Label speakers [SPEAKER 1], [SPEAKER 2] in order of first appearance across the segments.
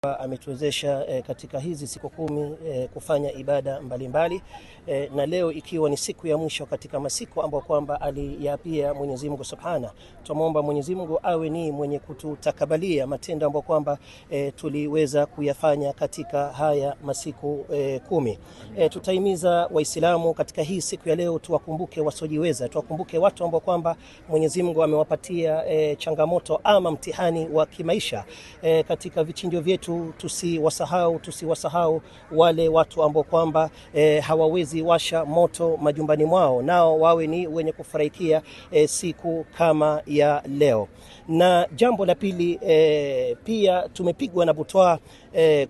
[SPEAKER 1] Ametuwezesha katika hizi siku 10 kufanya ibada mbalimbali na leo ikiwa ni siku ya mwisho katika masiku ambayo kwamba aliyapia Mwenyezi Mungu Subhana. Tunaomba Mwenyezi Mungu awe ni mwenye kututakabalia matendo ambayo kwamba tuliweza kuyafanya katika haya masiku 10. Tutahimiza Waislamu katika hii siku ya leo tuwakumbuke wasiojiweza, tuwakumbuke watu ambao kwamba Mwenyezi Mungu amewapatia changamoto ama mtihani wa kimaisha. Katika vichinjo vyetu tusiwasahau wale watu ambao kwamba hawawezi washa moto majumbani mwao, nao wawe ni wenye kufurahikia siku kama ya leo. Na jambo la pili, pia tumepigwa na butwa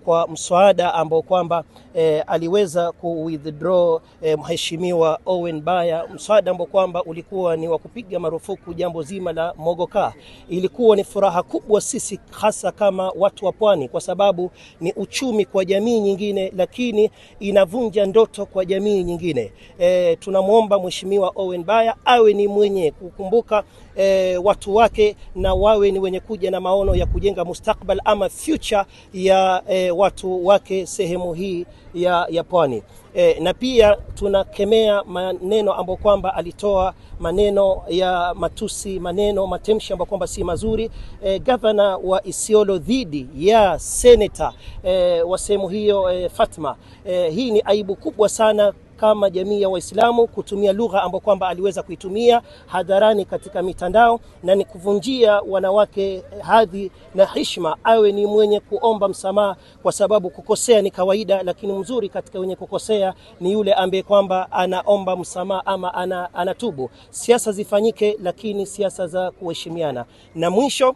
[SPEAKER 1] kwa mswada ambao kwamba aliweza ku-withdraw mheshimiwa Owen Baya, mswada ambao kwamba ulikuwa ni wa kupiga marufuku jambo zima la mogoka. Ilikuwa ni furaha kubwa sisi hasa kama watu wa Pwani, kwa sababu ni uchumi kwa jamii nyingine, lakini inavunja ndoto kwa jamii nyingine. Tunamuomba mheshimiwa Owen Baya awe ni mwenye kukumbuka watu wake, na wawe ni wenye kuja na maono ya kujenga mustakbal ama future ya watu wake sehemu hii ya Pwani. Na pia tunakemea maneno ambayo kwamba alitoa, maneno ya matusi, maneno matamshi ambayo kwamba si mazuri. Governor wa Isiolo dhidi ya senator wa sehemu hiyo Fatma. Hii ni aibu kubwa sana kama jamii ya Waislamu kutumia lugha ambayo kwamba aliweza kuitumia hadharani katika mitandao, na ni kuvunjia wanawake hadhi na heshima. Awe ni mwenye kuomba msamaha, kwa sababu kukosea ni kawaida, lakini mzuri katika wenye kukosea ni yule ambaye kwamba anaomba msamaha ama anatubu. Siasa zifanyike, lakini siasa za kuheshimiana. Na mwisho,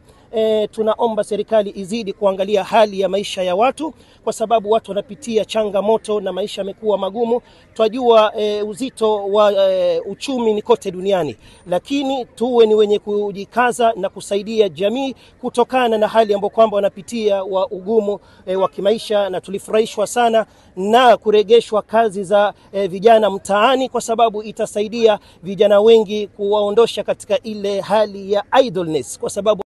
[SPEAKER 1] tunaomba serikali izidi kuangalia hali ya maisha ya watu, kwa sababu watu wanapitia changamoto na maisha yamekuwa magumu. Twajua uzito wa uchumi ni kote duniani, lakini tuwe ni wenye kujikaza na kusaidia jamii kutokana na hali ambayo kwamba wanapitia wa ugumu wa kimaisha. Na tulifurahishwa sana na kuregeshwa kazi za vijana mtaani, kwa sababu itasaidia vijana wengi kuwaondosha katika ile hali ya idleness, kwa sababu